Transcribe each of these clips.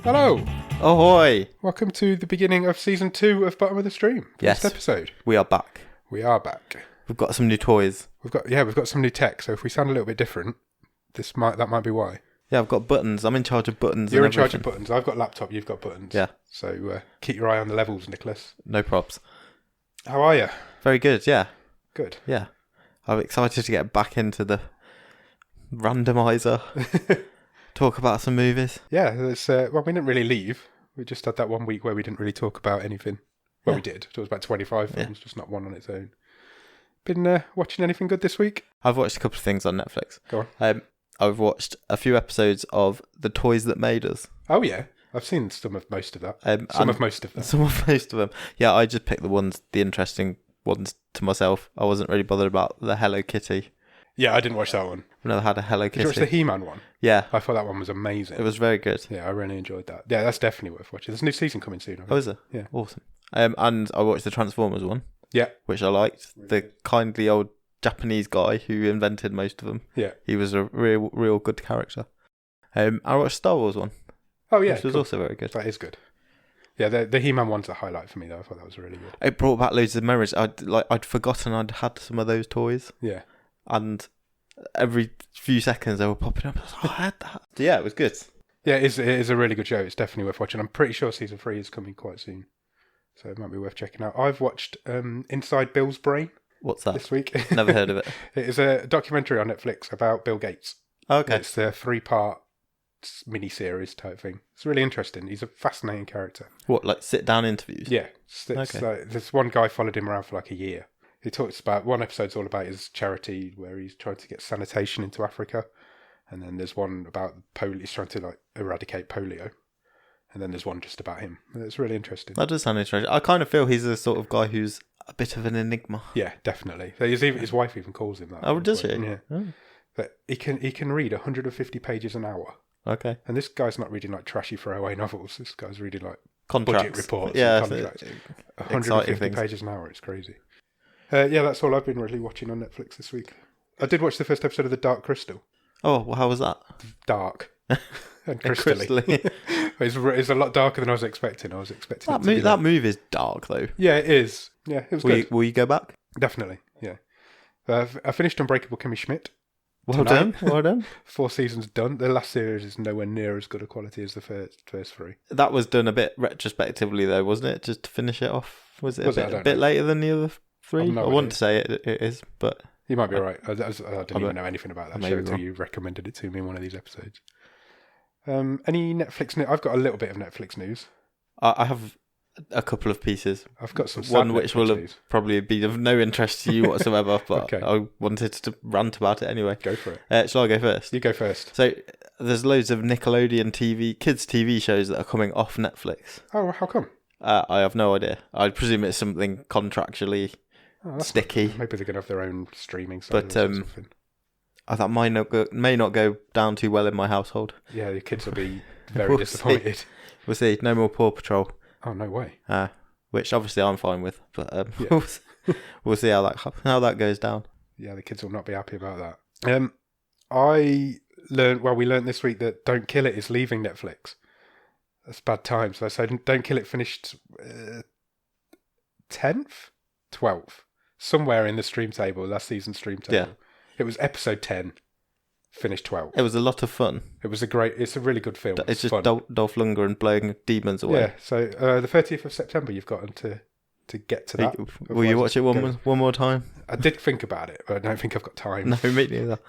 Hello! Ahoy! Welcome to the beginning of Season 2 of Bottom of the Stream. Yes. First episode. We are back. We are back. We've got some new toys. We've got some new tech, so if we sound a little bit different, that might be why. Yeah, I've got buttons. I'm in charge of buttons. You're in charge of buttons. I've got laptop, you've got buttons. Yeah. So keep your eye on the levels, Nicholas. No props. How are you? Very good, yeah. Good. Yeah. I'm excited to get back into the randomizer. Talk about some movies. Yeah, we didn't really leave. We just had that 1 week where we didn't really talk about anything. Well, we did. It was about 25 films, just not one on its own. Been watching anything good this week? I've watched a couple of things on Netflix. Go on. I've watched a few episodes of The Toys That Made Us. Oh, yeah. I've seen some of most of that. Some of most of them. Yeah, I just picked the interesting ones to myself. I wasn't really bothered about the Hello Kitty. Yeah, I didn't watch that one. I've never had a Hello Kitty. Did you watch the He-Man one? Yeah. I thought that one was amazing. It was very good. Yeah, I really enjoyed that. Yeah, that's definitely worth watching. There's a new season coming soon. Oh, is it? Yeah. Awesome. And I watched the Transformers one. Yeah. Which I liked. The kindly old Japanese guy who invented most of them. Yeah. He was a real good character. I watched Star Wars one. Oh, yeah. Which was also very good. That is good. Yeah, the He-Man one's a highlight for me, though. I thought that was really good. It brought back loads of memories. I'd forgotten I'd had some of those toys. Yeah. And every few seconds they were popping up. I was like, I had that. Yeah, it was good. Yeah, it is a really good show. It's definitely worth watching. I'm pretty sure season 3 is coming quite soon. So it might be worth checking out. I've watched Inside Bill's Brain. What's that? This week. Never heard of it. It is a documentary on Netflix about Bill Gates. Okay. It's a 3-part mini-series type thing. It's really interesting. He's a fascinating character. What, like sit-down interviews? Yeah. It's like, this one guy followed him around for like a year. He talks about, one episode's all about his charity where he's trying to get sanitation into Africa. And then there's one about polio. He's trying to like eradicate polio. And then there's one just about him. It's really interesting. That does sound interesting. I kind of feel he's the sort of guy who's a bit of an enigma. Yeah, definitely. His wife even calls him that. Oh, does she? Yeah. Oh. But he can read 150 pages an hour. Okay. And this guy's not reading like trashy throwaway novels. This guy's reading like contracts. Budget reports. Yeah, and contracts. 150 pages an hour. It's crazy. Yeah, that's all I've been really watching on Netflix this week. I did watch the first episode of The Dark Crystal. Oh, well, how was that? Dark. And crystally. It's a lot darker than I was expecting. I was expecting that movie is dark, though. Yeah, it is. Yeah, it was good. Will you go back? Definitely, yeah. I finished Unbreakable Kimmy Schmidt. Well done. 4 seasons done. The last series is nowhere near as good a quality as the first 3. That was done a bit retrospectively, though, wasn't it? Just to finish it off. Was it a bit later than the other 3? I want to say it is, but... You might be right. I didn't even know anything about that show until you recommended it to me in one of these episodes. Any Netflix news? I've got a little bit of Netflix news. I have a couple of pieces. I've got some one which will probably be of no interest to you whatsoever, but okay. I wanted to rant about it anyway. Go for it. Shall I go first? You go first. So there's loads of Nickelodeon kids TV shows that are coming off Netflix. Oh, how come? I have no idea. I presume it's something contractually sticky. Maybe they're going to have their own streaming site or something. I thought may not go down too well in my household. Yeah, the kids will be very disappointed. We'll see. No more Paw Patrol. Oh, no way. Which obviously I'm fine with, but we'll see how that goes down. Yeah, the kids will not be happy about that. We learned this week that Don't Kill It is leaving Netflix. That's bad times. So Don't Kill It finished 10th? 12th. Somewhere in the stream table, last season's stream table. Yeah. It was episode 10, finished 12th. It was a lot of fun. It's a really good film. It's just Dolph Lundgren blowing demons away. Yeah, so the 30th of September you've got to get to that. Will you watch it one more time? I did think about it, but I don't think I've got time. No, me neither.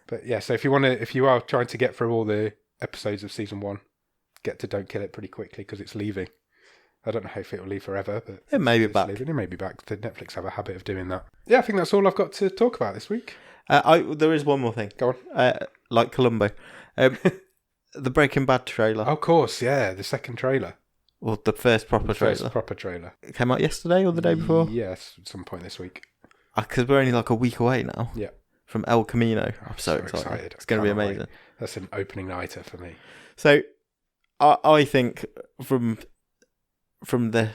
But yeah, so if you are trying to get through all the episodes of season 1, get to Don't Kill It pretty quickly because it's leaving. I don't know if it will leave forever, but it may be back. It may be back. The Netflix have a habit of doing that. Yeah, I think that's all I've got to talk about this week. There is one more thing. Go on. Like Columbo. The Breaking Bad trailer. Of course, yeah, the second trailer. Or the first proper trailer. It came out yesterday or the day before? Yes, at some point this week. Because we're only like a week away now. Yeah. From El Camino. I'm so excited. It's going to be amazing. Wait. That's an opening nighter for me. So, I think from the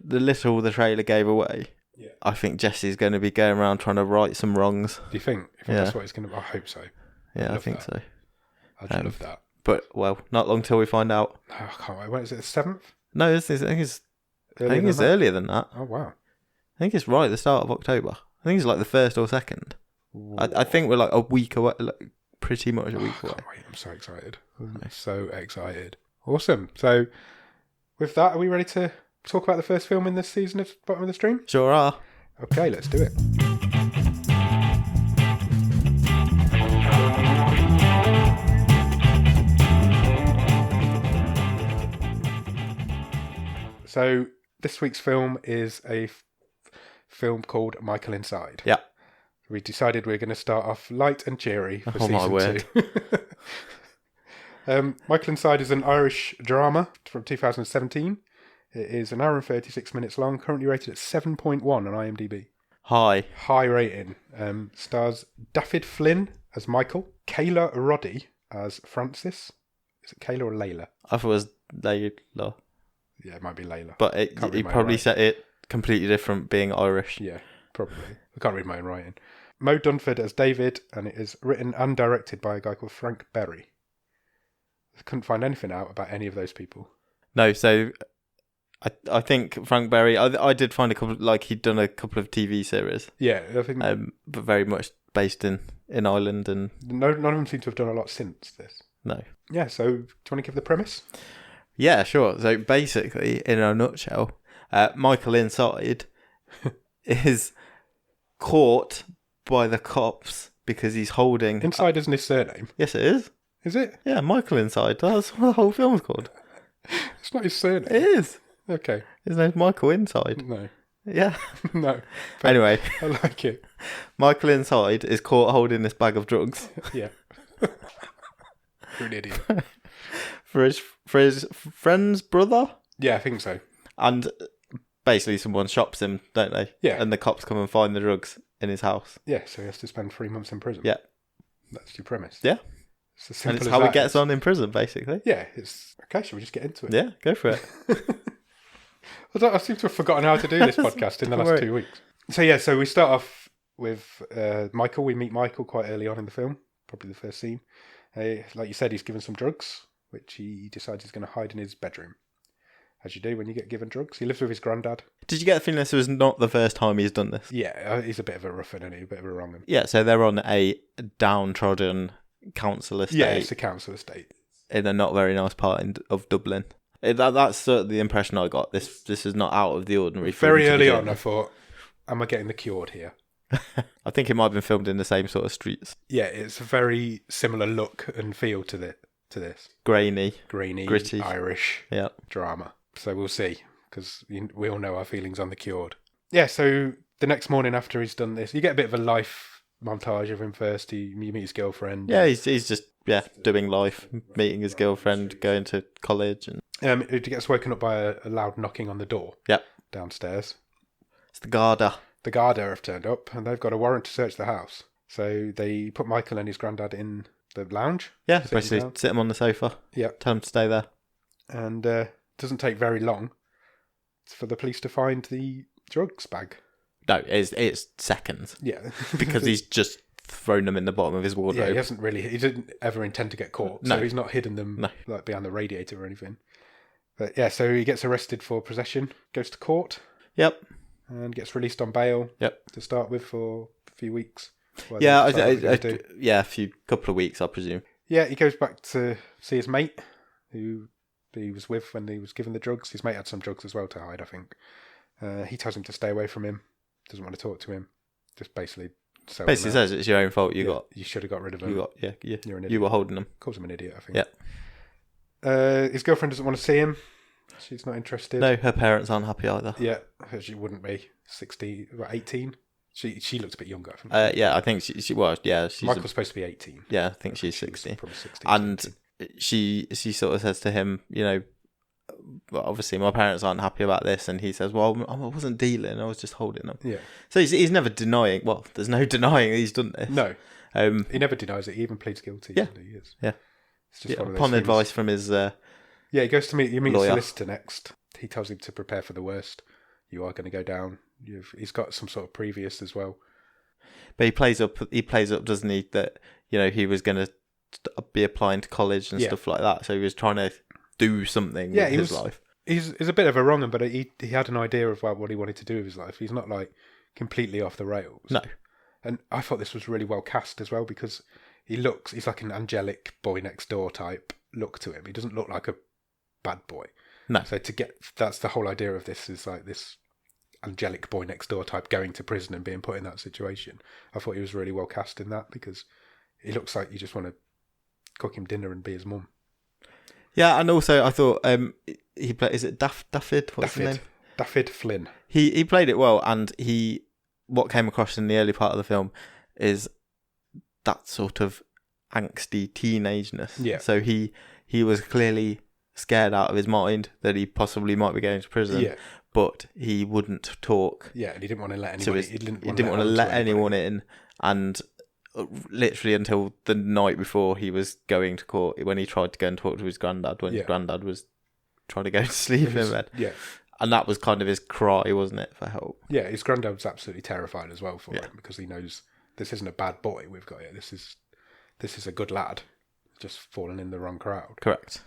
little the trailer gave away, yeah. I think Jesse's going to be going around trying to right some wrongs. Do you think? That's what it's going to be? I hope so. Yeah, I think so. I'd love that. But, well, not long till we find out. Oh, I can't wait. When is it, the 7th? No, I think it's earlier than that. Oh, wow. I think it's right at the start of October. I think it's like the 1st or 2nd. I think we're like a week away, like pretty much a week away. I can't wait. I'm so excited. I'm so excited. Awesome. So, with that, are we ready to talk about the first film in this season of Bottom of the Stream? Sure are. Okay, let's do it. So, this week's film is a film called Michael Inside. Yeah. We decided we're going to start off light and cheery for season 2. Michael Inside is an Irish drama from 2017. It is an hour and 36 minutes long, currently rated at 7.1 on IMDb. High rating. Stars David Flynn as Michael, Kayla Roddy as Francis. Is it Kayla or Layla? I thought it was Layla. Yeah, it might be Layla. But he probably set it completely different being Irish. Yeah, probably. I can't read my own writing. Mo Dunford as David, and it is written and directed by a guy called Frank Berry. I couldn't find anything out about any of those people. No, so I think Frank Berry, I did find a couple, like he'd done a couple of TV series. Yeah, I think. But very much based in Ireland. And none of them seem to have done a lot since this. No. Yeah, so do you want to give the premise? Yeah, sure. So basically, in a nutshell, Michael Inside is caught by the cops because he's holding... Inside isn't his surname. Yes, it is. Is it? Yeah, Michael Inside. That's what the whole film's called. It's not his surname. It is. Okay. His name's Michael Inside. No. Yeah. No. Anyway. I like it. Michael Inside is caught holding this bag of drugs. Yeah. You're an idiot. For his friend's brother? Yeah, I think so. And basically someone shops him, don't they? Yeah. And the cops come and find the drugs in his house. Yeah, so he has to spend 3 months in prison. Yeah. That's your premise. Yeah. It's as simple and it's as how that. he gets on in prison, basically. Yeah, it's... Okay, shall we just get into it? Yeah, go for it. I seem to have forgotten how to do this podcast in the last 2 weeks. So we start off with Michael. We meet Michael quite early on in the film, probably the first scene. Like you said, he's given some drugs, which he decides he's going to hide in his bedroom. As you do when you get given drugs. He lives with his granddad. Did you get the feeling this was not the first time he's done this? Yeah, he's a bit of a ruffian, isn't he? A bit of a wrong one. Yeah, so they're on a downtrodden council estate. Yeah, it's a council estate. In a not very nice part of Dublin. That's the impression I got. This is not out of the ordinary. Very early on, I thought, am I getting the cured here? I think it might have been filmed in the same sort of streets. Yeah, it's a very similar look and feel to this. Grainy, gritty, Irish yeah. drama. So we'll see, because we all know our feelings on the cured. Yeah, so the next morning after he's done this, you get a bit of a life montage of him first. You meet his girlfriend. Yeah, he's just doing life, meeting his girlfriend, going to college. And he gets woken up by a loud knocking on the door. Yep. Downstairs. It's the Garda. The Garda have turned up, and they've got a warrant to search the house. So they put Michael and his granddad in the lounge. Yeah, basically sit him on the sofa. Yeah. Tell him to stay there. And doesn't take very long for the police to find the drugs bag. No, it's seconds. Yeah. Because he's just thrown them in the bottom of his wardrobe. Yeah, he didn't ever intend to get caught. No. So he's not hidden them like behind the radiator or anything. But yeah, so he gets arrested for possession, goes to court. Yep. And gets released on bail. Yep. To start with for a few weeks. Yeah, a couple of weeks, I presume. Yeah, he goes back to see his mate, who he was with when he was given the drugs. His mate had some drugs as well to hide, I think. He tells him to stay away from him. Doesn't want to talk to him. Just basically says it's your own fault. You should have got rid of him. You're an idiot. You were holding him. Calls him an idiot, I think. Yeah. His girlfriend doesn't want to see him. She's not interested. No, her parents aren't happy either. Yeah, she wouldn't be. 18. She looks a bit younger, I think. Yeah, I think she was. Yeah, Michael's supposed to be 18. Yeah, I think she's 16. Probably 16. And 17. she sort of says to him, well, obviously my parents aren't happy about this, and he says, well, I wasn't dealing, I was just holding them. Yeah. So he's never denying. Well, there's no denying that he's done this. No. He never denies it. He even pleads guilty. Yeah. He is. Yeah. It's just one of those upon things. advice from his. Yeah, he goes to meet a lawyer. solicitor next. He tells him to prepare for the worst. You are going to go down. He's got some sort of previous as well. But he plays up, doesn't he? That he was going to be applying to college and stuff like that. So he was trying to do something with his life. He's a bit of a wrong one, but he had an idea of what he wanted to do with his life. He's not like completely off the rails. No. And I thought this was really well cast as well, because he's like an angelic boy next door type look to him. He doesn't look like a bad boy. No. So that's the whole idea of this, is like this angelic boy next door type going to prison and being put in that situation. I thought he was really well cast in that, because he looks like you just want to cook him dinner and be his mum. Yeah, and also I thought he played. Is it Daffyd? What's his name? Daffyd Flynn. He played it well, and what came across in the early part of the film is that sort of angsty teenageness. Yeah. So he was clearly scared out of his mind that he possibly might be going to prison. Yeah. But he wouldn't talk. Yeah, and he didn't want to let anyone. He didn't want to let anyone in, and literally until the night before he was going to court, when he tried to go and talk to his granddad, when his granddad was trying to go to sleep in bed. Yeah. And that was kind of his cry, wasn't it, for help? Yeah, his granddad's absolutely terrified as well for him, because he knows this isn't a bad boy we've got here. This is a good lad, just fallen in the wrong crowd. Correct.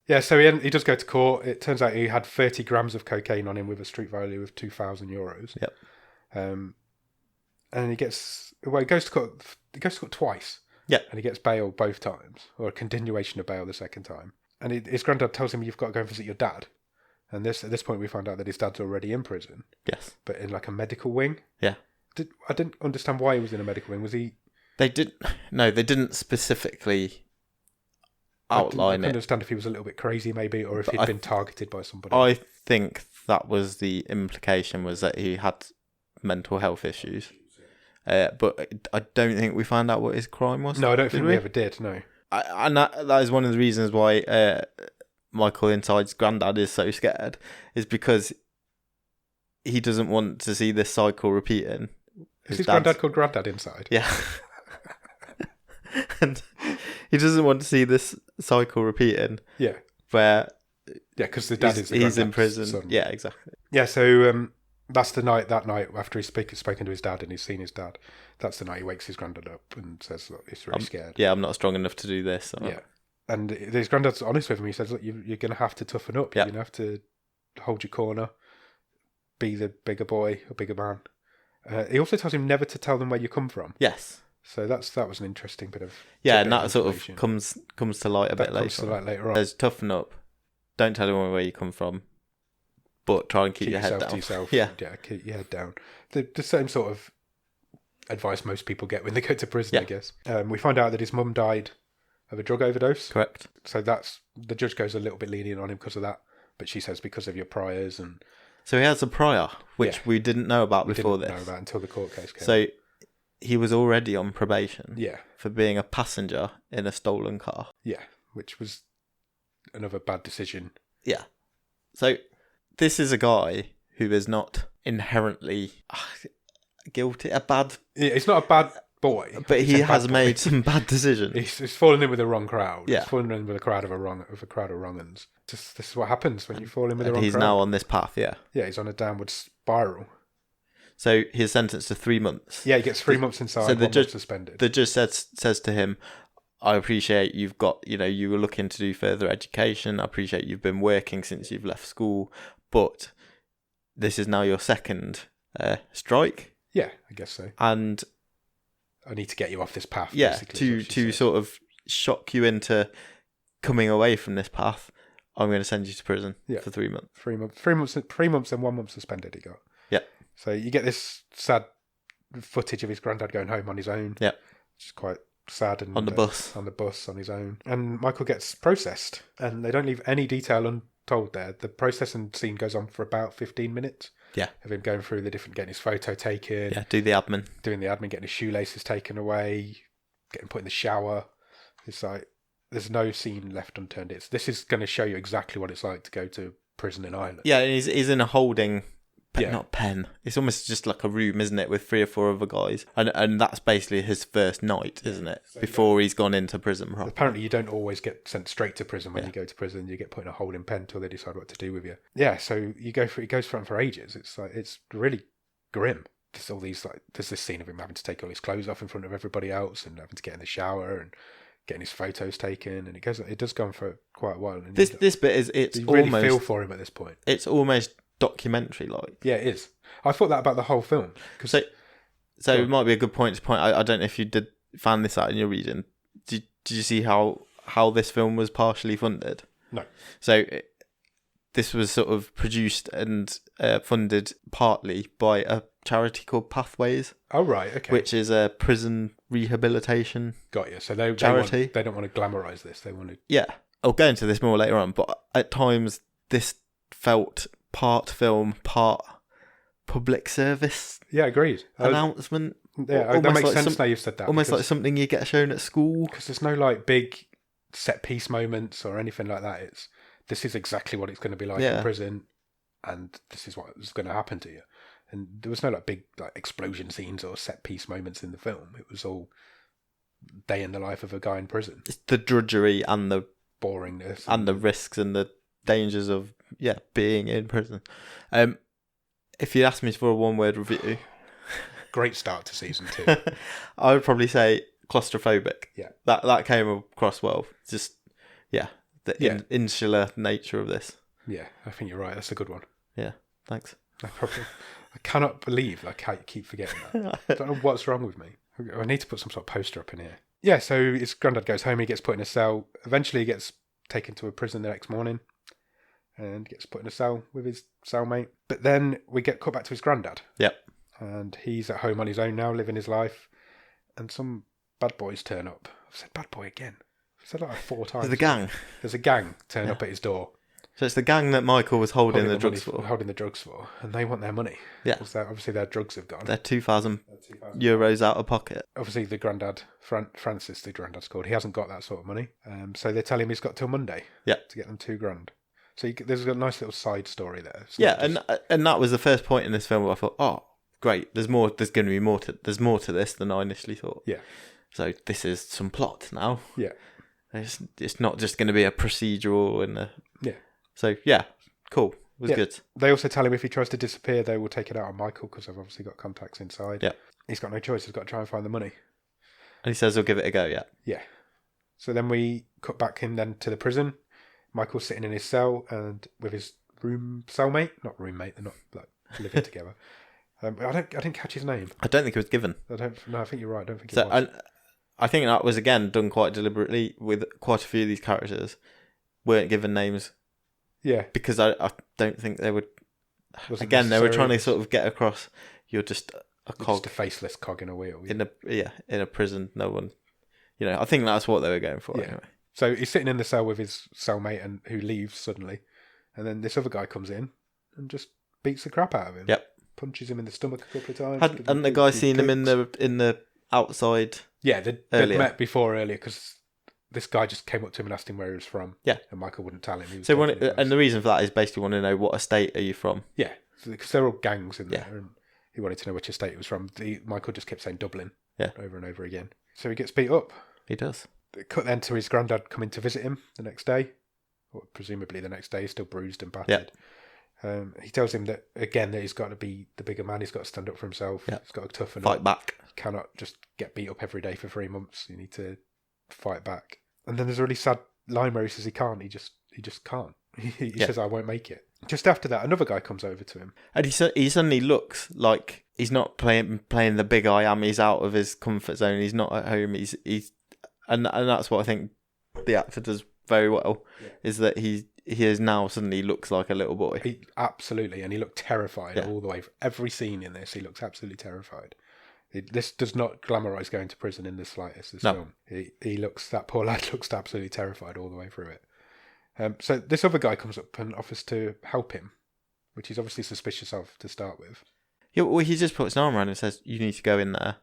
Yeah, so he does go to court. It turns out he had 30 grams of cocaine on him with a street value of €2,000. Yep. And he goes to court. He goes to court twice. Yeah. And he gets bail both times, or a continuation of bail the second time. And his granddad tells him, "You've got to go and visit your dad." And at this point, we find out that his dad's already in prison. Yes. But in like a medical wing. Yeah. I didn't understand why he was in a medical wing. Was he? They didn't specifically outline I couldn't it. understand if he was a little bit crazy, maybe, or if he'd been targeted by somebody. I think that was the implication, was that he had mental health issues. But I don't think we found out what his crime was. No, I don't think we ever did, no. And that is one of the reasons why Michael Inside's granddad is so scared, is because he doesn't want to see this cycle repeating. Is his granddad called Granddad Inside? Yeah. And he doesn't want to see this cycle repeating. Yeah. Where because the dad he's in prison. Son. Yeah, exactly. Yeah, so that's that night after he's spoken to his dad and he's seen his dad, that's the night he wakes his granddad up and says, "Look, he's really scared." Yeah, I'm not strong enough to do this. Yeah. And his granddad's honest with him. He says, "Look, you're going to have to toughen up. Yeah. You're going to have to hold your corner, be the bigger boy, a bigger man." He also tells him never to tell them where you come from. Yes. So that was an interesting bit of and that sort of comes to light a bit later. Comes to light later on. There's toughen up. Don't tell anyone where you come from, but try and keep your head down. To yourself. Yeah, keep your head down. The same sort of advice most people get when they go to prison, I guess. We find out that his mum died of a drug overdose. Correct. So the judge goes a little bit lenient on him because of that, but she says because of your priors and. So he has a prior, which we didn't know about before this. Didn't know about until the court case came. So he was already on probation. Yeah. For being a passenger in a stolen car. Yeah, which was another bad decision. Yeah. So this is a guy who is not inherently guilty. He's not a bad boy, but he has made some bad decisions. He's fallen in with the wrong crowd. Yeah. He's fallen in with a crowd of wrong-uns. This is what happens when you fall in with the wrong crowd. He's now on this path. Yeah. Yeah, he's on a downward spiral. So he's sentenced to 3 months. Yeah, he gets 3 months inside. So the judge suspended. The judge says to him, "I appreciate you've got, you were looking to do further education. I appreciate you've been working since you've left school, but this is now your second strike." Yeah, I guess so. And I need to get you off this path. Yeah, basically, to sort of shock you into coming away from this path. I'm going to send you to prison for 3 months. 3 months. 3 months and 1 month suspended. He got. Yeah. So you get this sad footage of his granddad going home on his own. Yeah. Which is quite sad. And on the bus. On the bus on his own. And Michael gets processed. And they don't leave any detail untold there. The processing scene goes on for about 15 minutes. Yeah. Of him going through getting his photo taken. Yeah, do the admin. Doing the admin, getting his shoelaces taken away, getting put in the shower. It's like, there's no scene left unturned. This is going to show you exactly what it's like to go to prison in Ireland. Yeah, he's in a holding not pen. It's almost just like a room, isn't it, with 3 or 4 other guys, and that's basically his first night, isn't it? So before he's gone into prison. Properly. Apparently, you don't always get sent straight to prison when you go to prison. You get put in a holding pen until they decide what to do with you. Yeah, so he goes for ages. It's really grim. There's this scene of him having to take all his clothes off in front of everybody else and having to get in the shower and getting his photos taken, and it does go on for quite a while. And this bit is you really feel for him at this point. It's almost documentary like. Yeah, it is. I thought that about the whole film. So it might be a good point to point. I don't know if you found this out in your reading. Did you see how this film was partially funded? No. So this was sort of produced and funded partly by a charity called Pathways. Oh right, okay. Which is a prison rehabilitation. Got you. So they don't want to glamorise this. They want to. Yeah, I'll go into this more later on. But at times, this felt part film, part public service. Yeah, agreed. Announcement. Yeah, that makes sense now you've said that. Almost like something you get shown at school. Because there's no like big set piece moments or anything like that. This is exactly what it's going to be like in prison, and this is what is going to happen to you. And there was no like big like explosion scenes or set piece moments in the film. It was all day in the life of a guy in prison. It's the drudgery and the boringness and the risks and the dangers of being in prison. If you asked me for a 1-word review, great start to season 2. I would probably say claustrophobic. Yeah, that came across well. Just the insular nature of this. Yeah, I think you're right. That's a good one. Yeah, thanks. No problem. I cannot believe I keep forgetting that. I don't know what's wrong with me. I need to put some sort of poster up in here. Yeah, so his granddad goes home, he gets put in a cell. Eventually he gets taken to a prison the next morning and gets put in a cell with his cellmate. But then we get cut back to his granddad. Yep. And he's at home on his own now, living his life. And some bad boys turn up. I've said bad boy again. I've said like 4 times. There's a gang turn up at his door. So it's the gang that Michael was holding the drugs for. Holding the drugs for. And they want their money. Yeah. Because obviously their drugs have gone. They're 2,000 euros out of pocket. Obviously the granddad, Francis, the granddad's called, he hasn't got that sort of money. So they tell him he's got till Monday to get them $2,000. So there's a nice little side story there. And that was the first point in this film where I thought, oh, great, there's going to be more to this than I initially thought. Yeah. So this is some plot now. Yeah. It's not just going to be a procedural and yeah. So yeah, cool. It was good. They also tell him if he tries to disappear, they will take it out on Michael because they've obviously got contacts inside. Yeah. He's got no choice. He's got to try and find the money. And he says he'll give it a go. Yeah. Yeah. So then we cut back in then to the prison. Michael's sitting in his cell and with his cellmate, not roommate. They're not like living together. I didn't catch his name. I don't think it was given. I think you're right. I don't think it was. And I think that was again done quite deliberately with quite a few of these characters weren't given names. Yeah, because I don't think they would. Again, they were trying to sort of get across. You're just a cog, just a faceless cog in a wheel. Yeah. In a prison, no one. I think that's what they were going for. Yeah. Anyway. So he's sitting in the cell with his cellmate, and who leaves suddenly, and then this other guy comes in and just beats the crap out of him. Yep. Punches him in the stomach a couple of times. Hadn't the guy seen him in the outside? Yeah, they'd met before earlier because this guy just came up to him and asked him where he was from. Yeah. And Michael wouldn't tell him. And the reason for that is basically want to know what estate are you from. Yeah, because they're all gangs in there, and he wanted to know which estate he was from. Michael just kept saying Dublin over and over again. So he gets beat up. He does. They cut then to his granddad coming to visit him the next day, or presumably the next day, still bruised and battered. Yeah. He tells him that he's got to be the bigger man. He's got to stand up for himself. Yeah. He's got to toughen up. Fight back. He cannot just get beat up every day for 3 months. You need to fight back. And then there's a really sad line where he says he can't. He just can't. He says, I won't make it. Just after that, another guy comes over to him. And he suddenly looks like he's not playing the big I am. He's out of his comfort zone. He's not at home. He's and that's what I think the actor does very well, is that he is now suddenly looks like a little boy. Absolutely. And he looked terrified all the way. Every scene in this, he looks absolutely terrified. This does not glamorise going to prison in the slightest, this film. That poor lad looks absolutely terrified all the way through it. So this other guy comes up and offers to help him, which he's obviously suspicious of to start with. Yeah, well, he just puts an arm around and says, you need to go in there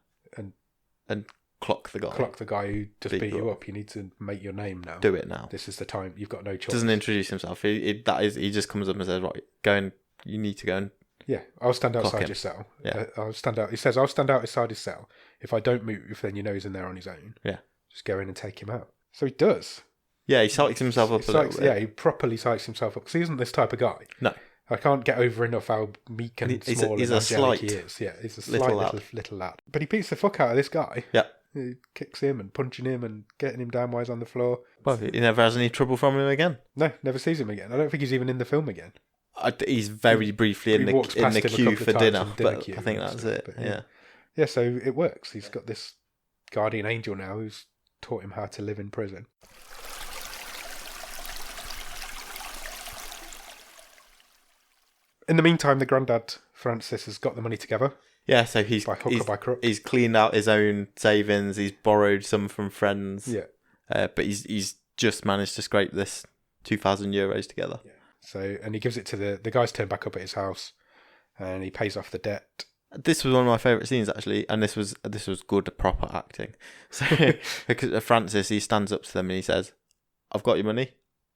and clock the guy. Clock the guy who just beat you up. You need to make your name now. Do it now. This is the time. You've got no choice. Doesn't introduce himself. He just comes up and says, right, you need to go and Yeah, I'll stand Cock outside him. your cell. Yeah. I'll stand out. He says, I'll stand outside his cell. If I don't move, then you know he's in there on his own. Yeah. Just go in and take him out. So he does. Yeah, he psychs himself up a little bit. Yeah, he properly psychs himself up because he isn't this type of guy. No. I can't get over enough how meek and small and angelic he is. Yeah, he's a slight little lad. But he beats the fuck out of this guy. Yeah. He kicks him and punching him and getting him down while he's on the floor. Well, he never has any trouble from him again. No, never sees him again. I don't think he's even in the film again. He's very briefly in the queue for dinner, but queue I think that's it. But Yeah. Yeah, so it works. He's got this guardian angel now who's taught him how to live in prison. In the meantime, the granddad, Francis, has got the money together. Yeah, so he's by hook or by crook. He's cleaned out his own savings. He's borrowed some from friends. Yeah. But he's just managed to scrape this €2,000 together. Yeah. So, and he gives it to the guys turn back up at his house, and he pays off the debt. This was one of my favourite scenes actually, and this was good proper acting. So because Francis, he stands up to them and he says, "I've got your money.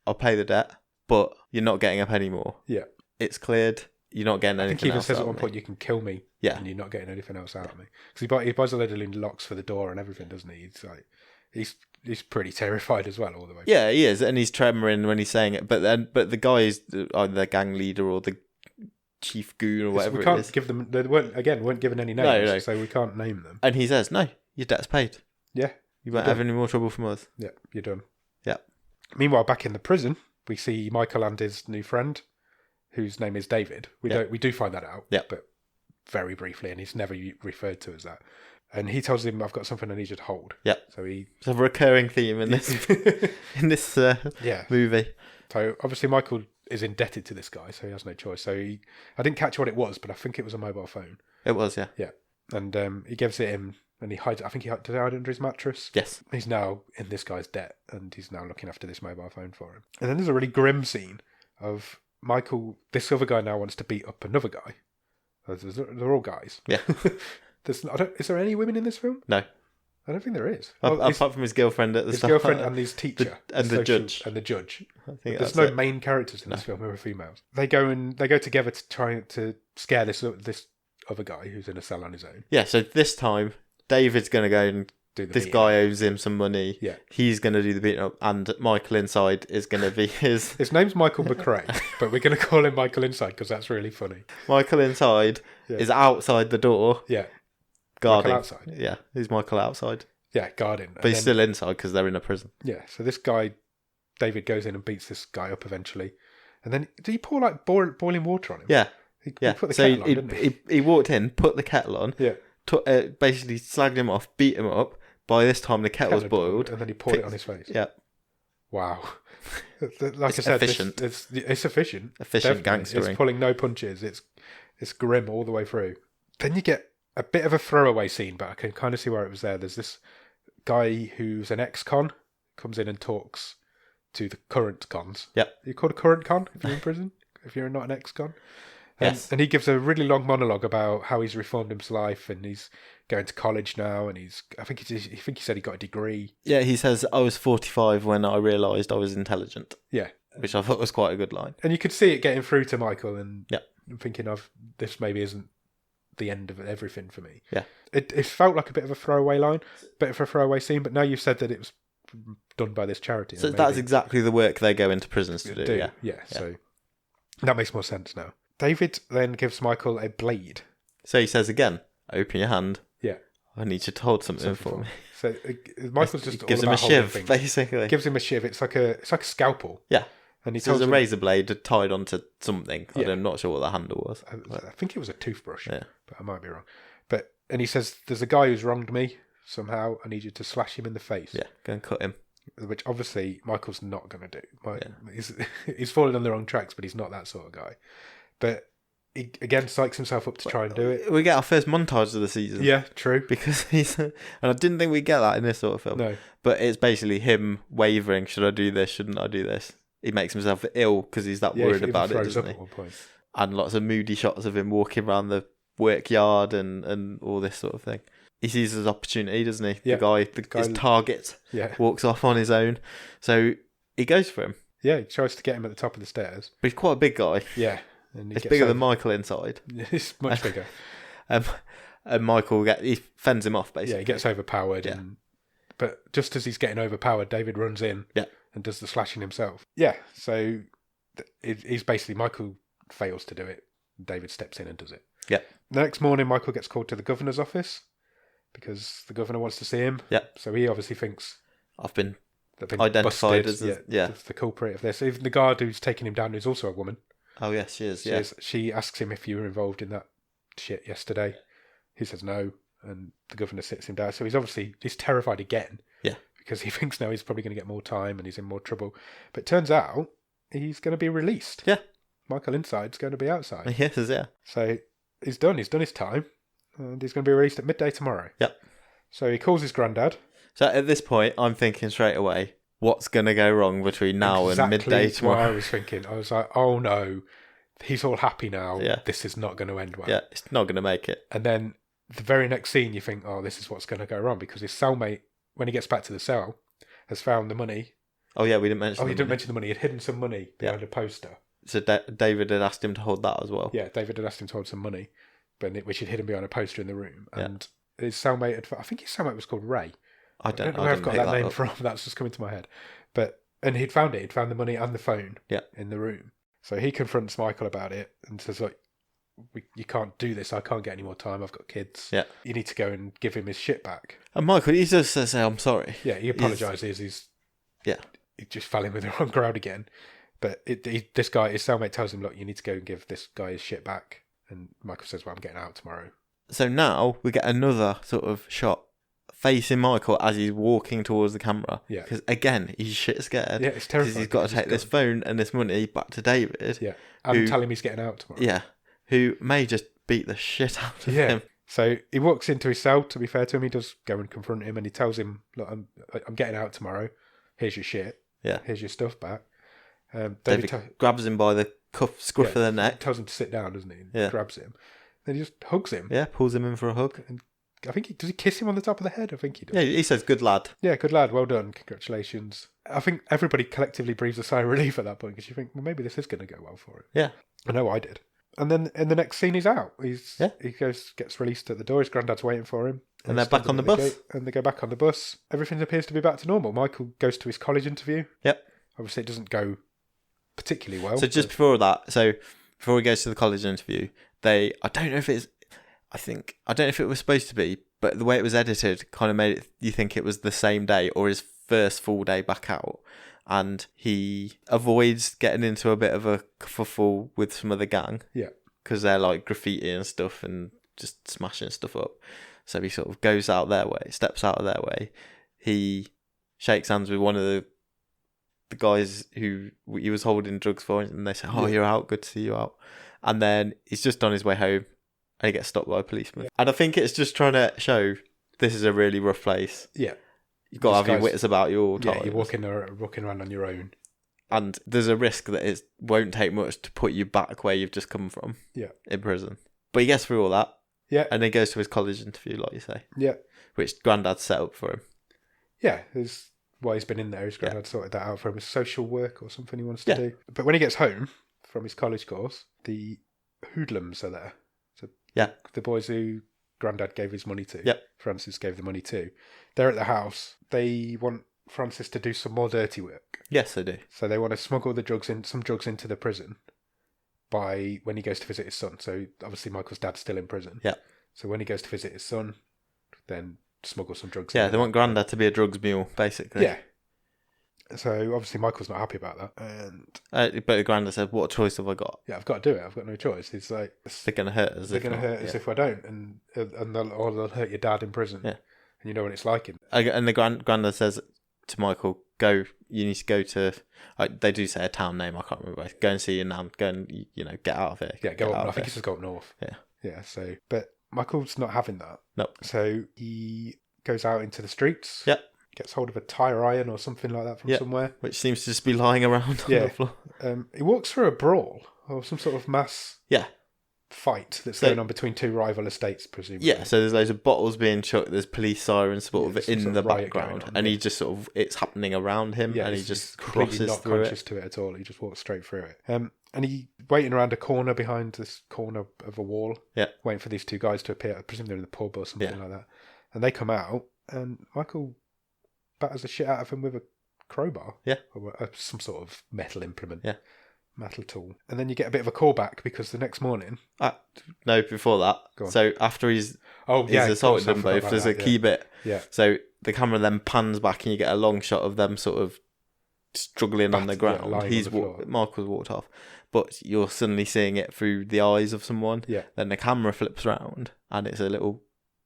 I'll pay the debt, but you're not getting a penny more. Yeah, it's cleared. You're not getting anything." I think he even else says out at one of point, me. "You can kill me, Yeah, and you're not getting anything else out of me." Because he buys a load of locks for the door and everything, doesn't he? It's like he's pretty terrified as well all the way. Yeah, he is, and he's tremoring when he's saying it. But the guy is either the gang leader or the chief goon or whatever we can't it is. give them. They weren't given any names, so we can't name them. And he says, "No, your debt's paid. Yeah, you won't have any more trouble from us." Yeah, you're done. Yeah. Meanwhile, back in the prison, we see Michael and his new friend, whose name is David. We do find that out. Yeah. But very briefly, and he's never referred to as that. And he tells him, "I've got something I need you to hold." Yeah. So it's a recurring theme in this movie. So obviously Michael is indebted to this guy, so he has no choice. So I didn't catch what it was, but I think it was a mobile phone. It was, yeah. Yeah. And he gives it him, and he hides. I think did he hide under his mattress? Yes. He's now in this guy's debt, and he's now looking after this mobile phone for him. And then there's a really grim scene of Michael. This other guy now wants to beat up another guy. They're all guys. Yeah. Is there any women in this film? No. I don't think there is. Apart from his girlfriend at the start. His girlfriend and his teacher. And the judge. And the judge. I think there's no main characters in this film who are females. They go together to try to scare this other guy who's in a cell on his own. Yeah, so this time, David's going to go and this guy owes him some money. Yeah. He's going to do the beating up, and Michael inside is going to be his... His name's Michael McRae, but we're going to call him Michael inside because that's really funny. Michael inside is outside the door. Yeah. Guarding. Michael outside. Yeah, he's Michael outside. Yeah, guarding. But he's still inside because they're in a prison. Yeah, so this guy, David, goes in and beats this guy up eventually. And then, did he pour like boiling water on him? Yeah. He put the kettle on, didn't he? He walked in, put the kettle on, basically slagged him off, beat him up. By this time, the kettle was boiled. And then he poured it on his face. Yeah. Wow. Like I said, efficient. It's efficient. Efficient gangstering. It's pulling no punches. It's grim all the way through. Then you get a bit of a throwaway scene, but I can kind of see where it was there. There's this guy who's an ex-con, comes in and talks to the current cons. Yep. You called a current con if you're in prison? If you're not an ex-con? Yes. And he gives a really long monologue about how he's reformed his life and he's going to college now and I think he said he got a degree. Yeah, he says, "I was 45 when I realised I was intelligent." Yeah. Which I thought was quite a good line. And you could see it getting through to Michael and thinking of this maybe isn't the end of everything for me. Yeah. It felt like a bit of a throwaway line, bit of a throwaway scene, but now you've said that it was done by this charity. So that's exactly the work they go into prisons to do. Yeah, so that makes more sense now. David then gives Michael a blade. So he says again, "Open your hand. Yeah. I need you to hold something for me." So Michael's just gives all him about a shiv, things. basically. Gives him a shiv. It's like a scalpel. Yeah. And he tells him a razor blade tied onto something. I'm not sure what the handle was. I think it was a toothbrush. Yeah. But I might be wrong. And he says, "There's a guy who's wronged me somehow. I need you to slash him in the face." Yeah. Go and cut him. Which obviously Michael's not going to do. He's fallen on the wrong tracks, but he's not that sort of guy. But he again psychs himself up to try and do it. We get our first montage of the season. Yeah, true. Because and I didn't think we'd get that in this sort of film. No. But it's basically him wavering, should I do this, shouldn't I do this? He makes himself ill because he's that worried about it, doesn't he? At one point. And lots of moody shots of him walking around the work yard and all this sort of thing. He sees his opportunity, doesn't he? Yeah. The guy his target walks off on his own. So he goes for him. Yeah, he tries to get him at the top of the stairs. But he's quite a big guy. Yeah. And it's bigger than Michael inside. It's much bigger. And Michael he fends him off, basically. Yeah, he gets overpowered. Yeah. But just as he's getting overpowered, David runs in and does the slashing himself. Yeah, so he's basically, Michael fails to do it. David steps in and does it. Yeah. The next morning, Michael gets called to the governor's office because the governor wants to see him. Yeah. So he obviously thinks I've been identified busted, as the culprit of this. Even the guard who's taking him down, who's also a woman. Oh yes, she is. She asks him if you were involved in that shit yesterday. He says no, and the governor sits him down. So he's terrified again. Yeah. Because he thinks now he's probably going to get more time and he's in more trouble. But it turns out he's going to be released. Yeah. Michael Inside's going to be outside. Yes, yeah. So he's done his time, and he's going to be released at midday tomorrow. Yep. So he calls his granddad. So at this point, I'm thinking straight away, what's going to go wrong between now and midday tomorrow? What I was thinking. I was like, oh no, he's all happy now. Yeah. This is not going to end well. Yeah, it's not going to make it. And then the very next scene, you think, oh, this is what's going to go wrong, because his cellmate, when he gets back to the cell, has found the money. Oh yeah, we didn't mention. Oh, he didn't mention the money. He'd hidden some money behind a poster. So David had asked him to hold that as well. Yeah, David had asked him to hold some money, which he'd hidden behind a poster in the room. And his cellmate, I think his cellmate was called Ray. I don't know where I've got that name up. from. That's just coming to my head. And he'd found it. He'd found the money and the phone in the room. So he confronts Michael about it and says, like, you can't do this. I can't get any more time. I've got kids. Yeah. You need to go and give him his shit back. And Michael, he just says, I'm sorry. Yeah, he apologises. He just fell in with the wrong crowd again. But this guy, his cellmate, tells him, look, you need to go and give this guy his shit back. And Michael says, well, I'm getting out tomorrow. So now we get another sort of shot facing Michael as he's walking towards the camera. Yeah. Because again, he's shit scared. Yeah, it's terrifying. Because he's got to take this phone and this money back to David. Yeah. And tell him he's getting out tomorrow. Yeah. Who may just beat the shit out of him. So he walks into his cell, to be fair to him. He does go and confront him and he tells him, look, I'm getting out tomorrow. Here's your shit. Yeah. Here's your stuff back. David grabs him by the scruff of the neck. Tells him to sit down, doesn't he? And yeah. Grabs him. Then he just hugs him. Yeah, pulls him in for a hug. And I think does he kiss him on the top of the head? I think he does. Yeah, he says, good lad. Yeah, good lad. Well done. Congratulations. I think everybody collectively breathes a sigh of relief at that point because you think, well, maybe this is going to go well for him. Yeah. I know I did. And then in the next scene, he's out. He gets released at the door. His granddad's waiting for him. And they're back on the bus. And they go back on the bus. Everything appears to be back to normal. Michael goes to his college interview. Yep. Obviously, it doesn't go particularly well. So just before he goes to the college interview, I don't know if it was supposed to be, but the way it was edited kind of made it you think it was the same day or his first full day back out. And he avoids getting into a bit of a kerfuffle with some of the gang. Yeah. Because they're like graffiti and stuff and just smashing stuff up. So he sort of goes out their way, steps out of their way. He shakes hands with one of the guys who he was holding drugs for, and they say, "Oh, you're out. Good to see you out." And then he's just on his way home, and he gets stopped by a policeman. Yeah. And I think it's just trying to show this is a really rough place. Yeah, you've got to have your wits about you all the time. Yeah, you're walking around on your own, and there's a risk that it won't take much to put you back where you've just come from. Yeah, in prison. But he gets through all that. Yeah, and then goes to his college interview, like you say. Yeah, which Grandad set up for him. Yeah, there's why he's been in there. His granddad sorted that out for him. It's social work or something he wants to do. But when he gets home from his college course, the hoodlums are there. So the boys who granddad gave his money to, Francis gave the money to, they're at the house. They want Francis to do some more dirty work. Yes, they do. So they want to smuggle some drugs into the prison when he goes to visit his son. So obviously Michael's dad's still in prison. Yeah. So when he goes to visit his son, then smuggle some drugs. Yeah, they want Grandad to be a drugs mule, basically. Yeah. So obviously Michael's not happy about that, and but Grandad said, "What choice have I got? Yeah, I've got to do it. I've got no choice." He's like, "They're going to hurt us. They're going to hurt us if I don't, and they'll hurt your dad in prison. Yeah, and you know what it's like." And the Grandad says to Michael, "Go. You need to go to." They do say a town name. I can't remember. Go and see your nan. Go and get out of here. Yeah, go up. I think he says go up north. Yeah, yeah. So, but Michael's not having that. Nope. So he goes out into the streets. Yep. Gets hold of a tire iron or something like that from somewhere. Which seems to just be lying around on the floor. He walks through a brawl or some sort of mass fight that's going on between two rival estates, presumably. Yeah, so there's loads of bottles being chucked, there's police sirens sort of in the background, and he just sort of, it's happening around him, and he just crosses not through conscious it. to it at all. He just walks straight through it. And he waiting around a corner behind this corner of a wall, waiting for these two guys to appear. I presume they're in the pub or something like that. And they come out, and Michael batters the shit out of him with a crowbar. Yeah. Or some sort of metal implement. Yeah. Metal tool. And then you get a bit of a callback because the next morning... No, before that. So after he's assaulted them both, there's a key bit. Yeah. So the camera then pans back and you get a long shot of them sort of struggling on the ground. Michael's walked off. But you're suddenly seeing it through the eyes of someone. Yeah. Then the camera flips around and it's a little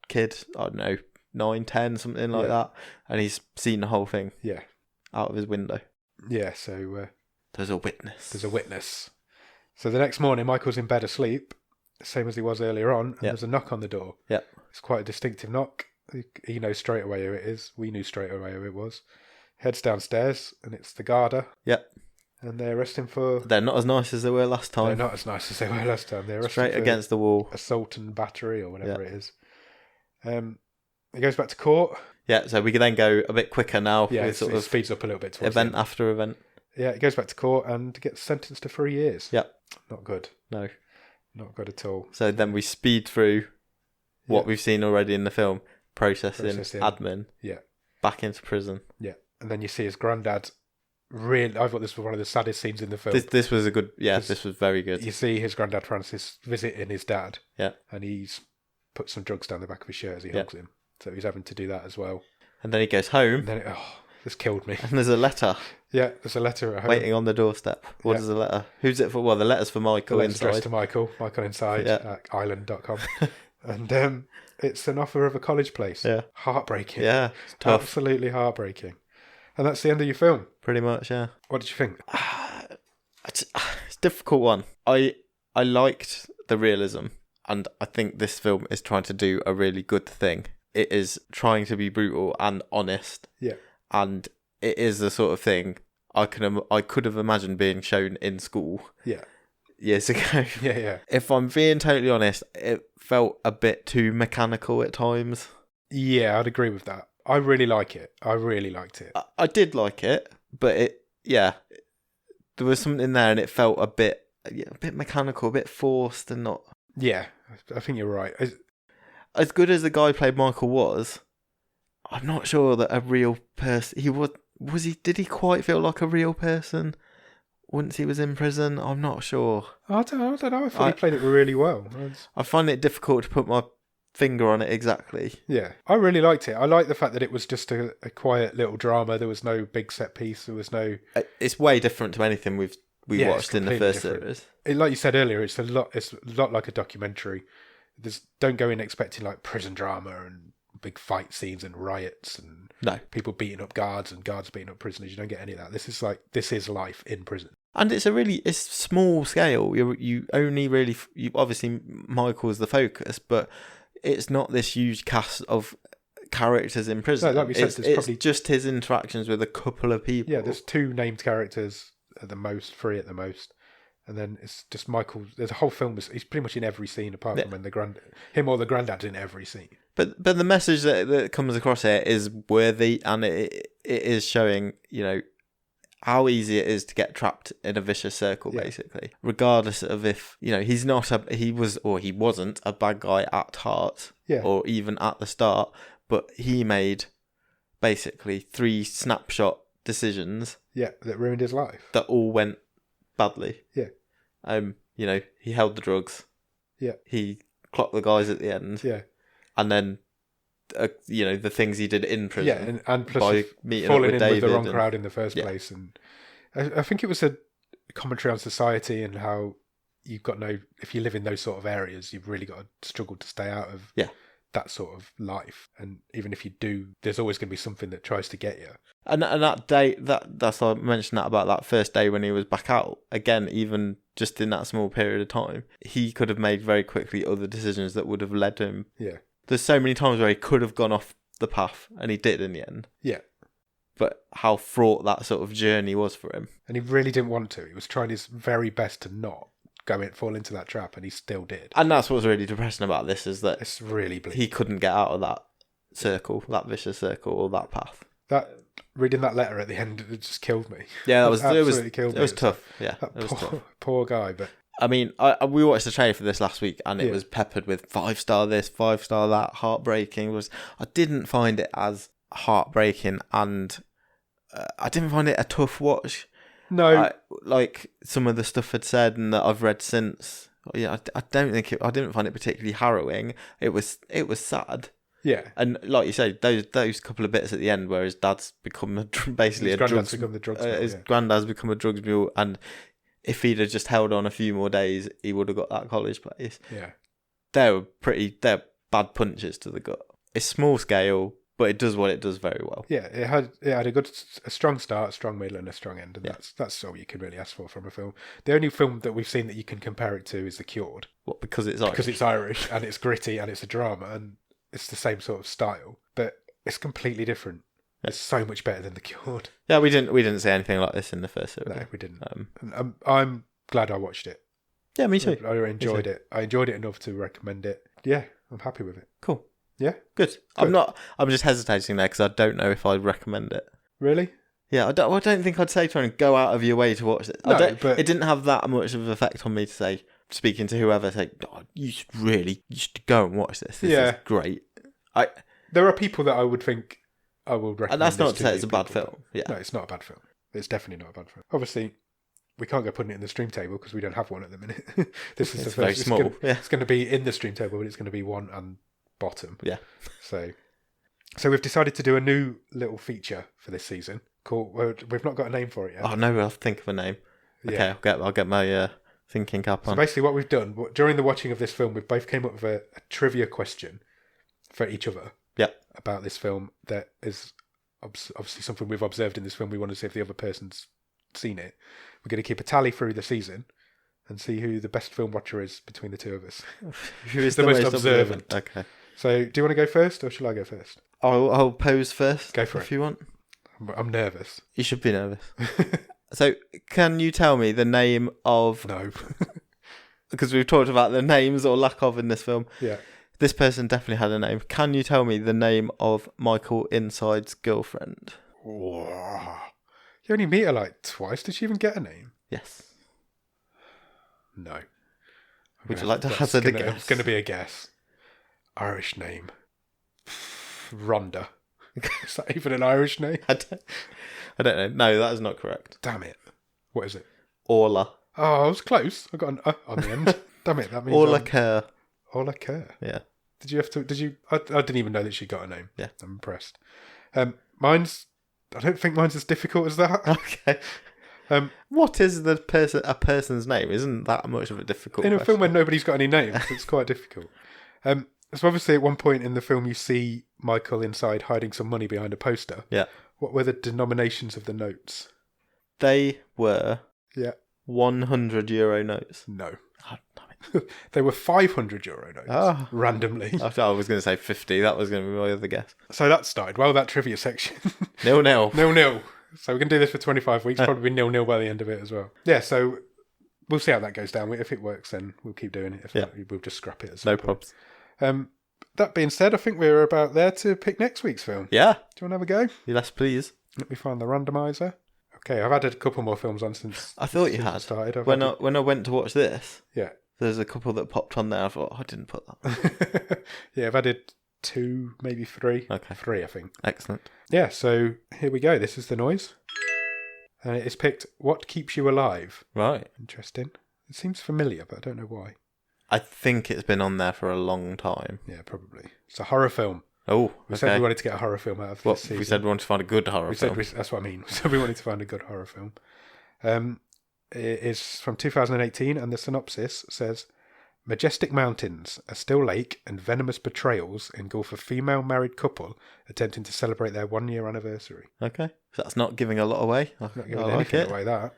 kid, I don't know, 9, 10, something like that. And he's seen the whole thing. Yeah. Out of his window. Yeah, so... There's a witness. So the next morning, Michael's in bed asleep, same as he was earlier on, and there's a knock on the door. Yeah. It's quite a distinctive knock. He knows straight away who it is. We knew straight away who it was. Heads downstairs, and it's the Garda. Yeah. And they arrest him for... They're not as nice as they were last time. They're not as nice as they were last time. They're straight against the wall. Assault and battery, or whatever it is. He goes back to court. Yeah, so we can then go a bit quicker now. Yeah, it speeds up a little bit towards event after event. Yeah, he goes back to court and gets sentenced to 3 years. Yeah. Not good. No. Not good at all. So then we speed through what we've seen already in the film. Processing. Admin. Yeah. Back into prison. Yeah. And then you see his granddad. Really, I thought this was one of the saddest scenes in the film. This was a good... Yeah, this was very good. You see his granddad Francis visiting his dad. Yeah. And he's put some drugs down the back of his shirt as he hugs him. So he's having to do that as well. And then he goes home. And then this killed me. And there's a letter. Yeah, there's a letter at home. Waiting on the doorstep. What is the letter? Who's it for? Well, the letter's for Michael inside. Addressed to Michael inside at island.com. And it's an offer of a college place. Yeah. Heartbreaking. Yeah, it's tough. Absolutely heartbreaking. And that's the end of your film. Pretty much, yeah. What did you think? It's a difficult one. I liked the realism, and I think this film is trying to do a really good thing. It is trying to be brutal and honest. Yeah. And it is the sort of thing I could have imagined being shown in school. Yeah. Years ago. Yeah. If I'm being totally honest, it felt a bit too mechanical at times. Yeah, I'd agree with that. I really like it. I really liked it. I did like it, but there was something there, and it felt a bit mechanical, a bit forced, and not. Yeah, I think you're right. As good as the guy played Michael was, I'm not sure that a real person. Did he quite feel like a real person once he was in prison? I'm not sure. I don't know. I thought he played it really well. I find it difficult to put my finger on it exactly. Yeah, I really liked it. I like the fact that it was just a quiet little drama. There was no big set piece. There was no... It's way different to anything we watched in the first series. Like you said earlier, it's a lot like a documentary. Don't go in expecting like prison drama and big fight scenes and riots and people beating up guards and guards beating up prisoners. You don't get any of that. This is life in prison. And it's small scale. You obviously Michael's the focus, but it's not this huge cast of characters in prison. No, like we said, it's probably just his interactions with a couple of people. Yeah, there's 2 named characters at the most, 3 at the most. And then it's just Michael. There's a whole film. He's pretty much in every scene apart from when him or the granddad's in every scene. But the message that comes across here is worthy, and it is showing, how easy it is to get trapped in a vicious circle, basically. Regardless of if, he wasn't a bad guy at heart, or even at the start, but he made basically 3 snapshot decisions. Yeah, that ruined his life. That all went badly. Yeah. He held the drugs. Yeah. He clocked the guys at the end. Yeah. And then, the things he did in prison. Yeah, and plus by meeting falling up with in David with the wrong crowd in the first place. And I think it was a commentary on society and how if you live in those sort of areas, you've really got to struggle to stay out of that sort of life. And even if you do, there's always going to be something that tries to get you. And that day, that's why I mentioned that about that first day when he was back out. Again, even just in that small period of time, he could have made very quickly other decisions that would have led him. Yeah. There's so many times where he could have gone off the path, and he did in the end. Yeah. But how fraught that sort of journey was for him. And he really didn't want to. He was trying his very best to not fall into that trap, and he still did. And that's what's really depressing about this, is that It's really bleak. he couldn't get out of that circle, that vicious circle, or that path. Reading that letter at the end, it just killed me. Yeah, It absolutely killed me. It was tough. Yeah, That it was tough. poor guy. But I mean, we watched the trailer for this last week, and it was peppered with 5-star this, 5-star that, heartbreaking. I didn't find it as heartbreaking, and I didn't find it a tough watch. no, Like some of the stuff had said, and that I've read since. Yeah, I didn't find it particularly harrowing. It was sad. yeah. And like you say, those couple of bits at the end where his dad's become basically His granddad's become the drugs mule, his granddad's become a drugs mule, and if he'd have just held on a few more days, he would have got that college place. Yeah. They're bad punches to the gut. It's small scale, but it does what it does very well. Yeah, it had a strong start, a strong middle, and a strong end, and that's all you can really ask for from a film. The only film that we've seen that you can compare it to is The Cured. What, because it's Irish? Because it's Irish and it's gritty and it's a drama and it's the same sort of style, but it's completely different. It's so much better than The Cured. Yeah, we didn't say anything like this in the first series. No, we didn't. I'm glad I watched it. Yeah, me too. I enjoyed it. I enjoyed it enough to recommend it. Yeah, I'm happy with it. Cool. Yeah, good. I'm just hesitating there because I don't know if I'd recommend it. Really? Yeah, I don't think I'd say trying to go out of your way to watch it. No, but it didn't have that much of an effect on me to say, speaking to whoever, say, oh, you should go and watch this. This is great. There are people that I would think I will recommend. And that's not to say it's a people, bad film. Yeah. No, it's not a bad film. It's definitely not a bad film. Obviously, we can't go putting it in the stream table because we don't have one at the minute. This is It's the very first. small. It's going to be in the stream table, but it's going to be one and bottom. Yeah. So we've decided to do a new little feature for this season called. Well, we've not got a name for it yet. Oh no, I'll think of a name. Yeah. Okay, I'll get my thinking cap So on. basically, what we've done during the watching of this film, we've both came up with a trivia question for each other. Yeah. About this film that is obviously something we've observed in this film. We want to see if the other person's seen it. We're going to keep a tally through the season and see who the best film watcher is between the two of us. Who is the most observant? Okay. So, do you want to go first, or shall I go first? I'll pose first. Go for it if you want. I'm nervous. You should be nervous. So, can you tell me the name of? No. Because we've talked about the names or lack of in this film. Yeah. This person definitely had a name. Can you tell me the name of Michael Inside's girlfriend? Whoa. You only meet her like twice. Did she even get a name? Yes. No. Would you like to hazard a guess? It's going to be a guess. Irish name. Rhonda. Is that even an Irish name? I don't know. No, that is not correct. Damn it. What is it? Orla. Oh, I was close. I got an on the end. Damn it. That means Orla Kerr. Orla Kerr. Yeah. Did you? I didn't even know that she got a name. Yeah. I'm impressed. I don't think mine's as difficult as that. Okay. What is a person's name? Isn't that much of a difficult in a question? film where nobody's got any names, it's quite difficult. So obviously at one point in the film you see Michael inside hiding some money behind a poster. Yeah. What were the denominations of the notes? They were Yeah. €100 notes. No. Oh, damn it. They were €500 notes. Oh. Randomly. I was going to say 50. That was going to be my other guess. So that started well, that trivia section. 0-0. 0-0. So we can do this for 25 weeks, probably 0-0 by the end of it as well. Yeah, so we'll see how that goes down. If it works, then we'll keep doing it. If not, we'll just scrap it. No problems. That being said, I think we're about there to pick next week's film. Yeah. Do you want to have a go? Yes, please. Let me find the randomizer. Okay, I've added a couple more films on since I thought you had. Started. When I went to watch this, yeah, there's a couple that popped on there. I thought, I didn't put that. Yeah, I've added 2, maybe 3. Okay. 3, I think. Excellent. Yeah, so here we go. This is the noise. And it is picked What Keeps You Alive. Right. Interesting. It seems familiar, but I don't know why. I think it's been on there for a long time. Yeah, probably. It's a horror film. Oh, okay. We said we wanted to get a horror film out of this season. We said we wanted to find a good horror film. That's what I mean. So we wanted to find a good horror film. It is from 2018, and the synopsis says, Majestic mountains, a still lake, and venomous betrayals engulf a female married couple attempting to celebrate their 1-year anniversary. Okay. So that's not giving a lot away. Not giving anything away, that.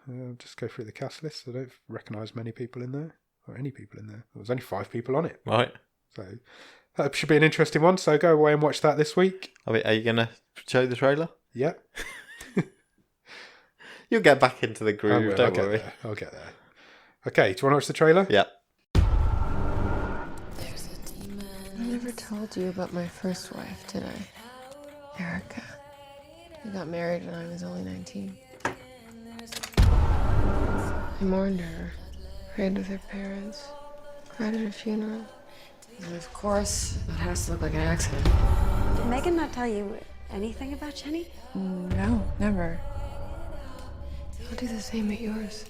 I'll just go through the cast list. I don't recognise many people in there, or any people in there. There was only 5 people on it. Right. So that should be an interesting one. So go away and watch that this week. Are you going to show the trailer? Yeah. You'll get back into the groove, don't worry. I'll get there. Okay, do you want to watch the trailer? Yeah. I never told you about my first wife, did I? Erica. We got married when I was only 19. I mourned her, prayed with her parents, cried at her funeral. And of course, that has to look like an accident. Did Megan not tell you anything about Jenny? No, never. I'll do the same at yours.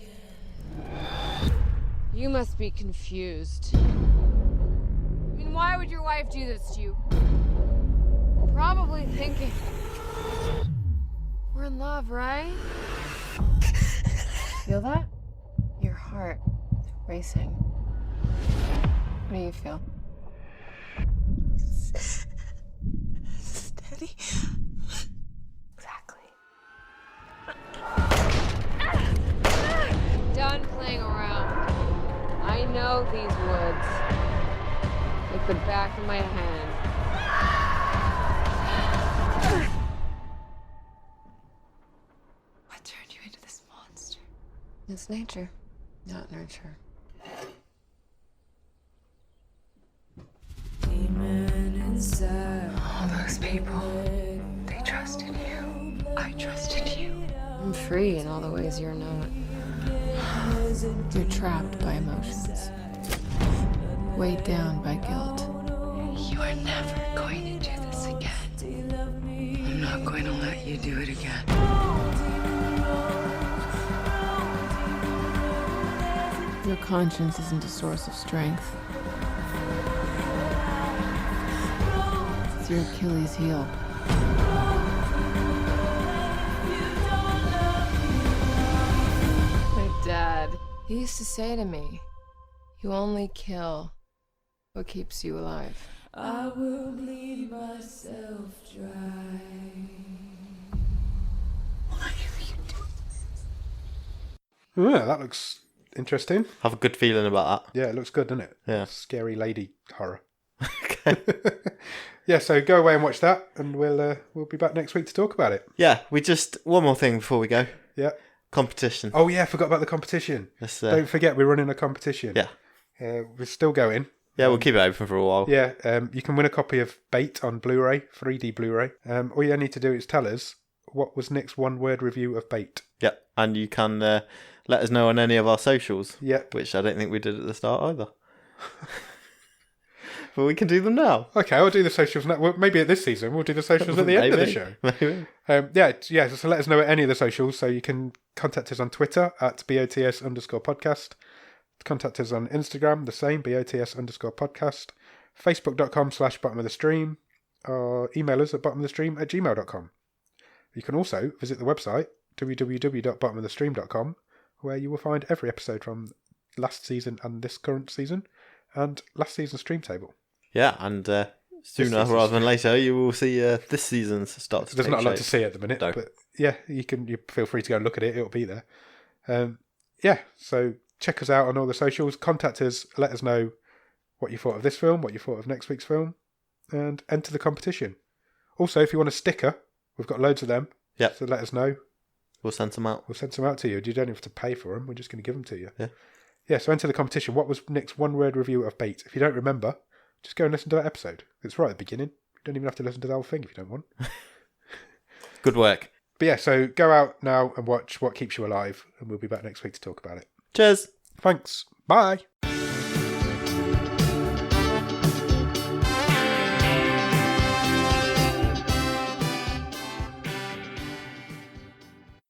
You must be confused. I mean, why would your wife do this to you? Probably thinking we're in love, right? Feel that? Your heart racing. What do you feel? Steady. Exactly. Done playing around. I know these woods like the back of my hand. What turned you into this monster? It's nature, not nurture. All those people, they trusted you. I trusted you. I'm free in all the ways you're not. You're trapped by emotions, weighed down by guilt. You are never going to do this again. I'm not going to let you do it again. Your conscience isn't a source of strength. It's your Achilles heel. My dad, he used to say to me, you only kill what keeps you alive. I will bleed myself dry. Why are you doing Yeah, that looks interesting. Have a good feeling about Yeah, it looks good, doesn't it? Yeah. Scary lady horror. that. Okay. Yeah, so go away and watch that, and we'll be back next week to talk about it. Yeah, we just... One more thing before we go. Yeah. Competition. Oh yeah, I forgot about the competition. Let's, Don't forget, we're running a competition. Yeah. We're still going. Yeah, we'll keep it open for a while. Yeah, you can win a copy of Bait on Blu-ray, 3D Blu-ray. All you need to do is tell us what was Nick's one-word review of Bait. Yeah, and you can let us know on any of our socials. Yeah. Which I don't think we did at the start either. But we can do them now. Okay, I'll do the socials now. Well, maybe at this season we'll do the socials at the end of the show. Maybe. Yeah. So let us know at any of the socials. So you can contact us on Twitter at BOTS_podcast. Contact us on Instagram, the same, BOTS_podcast. Facebook.com/bottom of the stream. Or email us at bottomofthestream@gmail.com. You can also visit the website, www.bottomofthestream.com, where you will find every episode from last season and this current season, and last season's stream table. Yeah, and sooner rather than later, you will see this season's start to There's take not a lot shape. to see at the minute, No. but yeah, you feel free to go and look at it. It'll be there. Yeah, so check us out on all the socials. Contact us. Let us know what you thought of this film, what you thought of next week's film, and enter the competition. Also, if you want a sticker, we've got loads of them. Yeah. So let us know. We'll send some out. We'll send some out to you. You don't have to pay for them. We're just going to give them to you. Yeah. Yeah, so enter the competition. What was Nick's one-word review of Bait? If you don't remember, just go and listen to that episode. It's right at the beginning. You don't even have to listen to the whole thing if you don't want. Good work. But yeah, so go out now and watch What Keeps You Alive, and we'll be back next week to talk about it. Cheers. Thanks. Bye.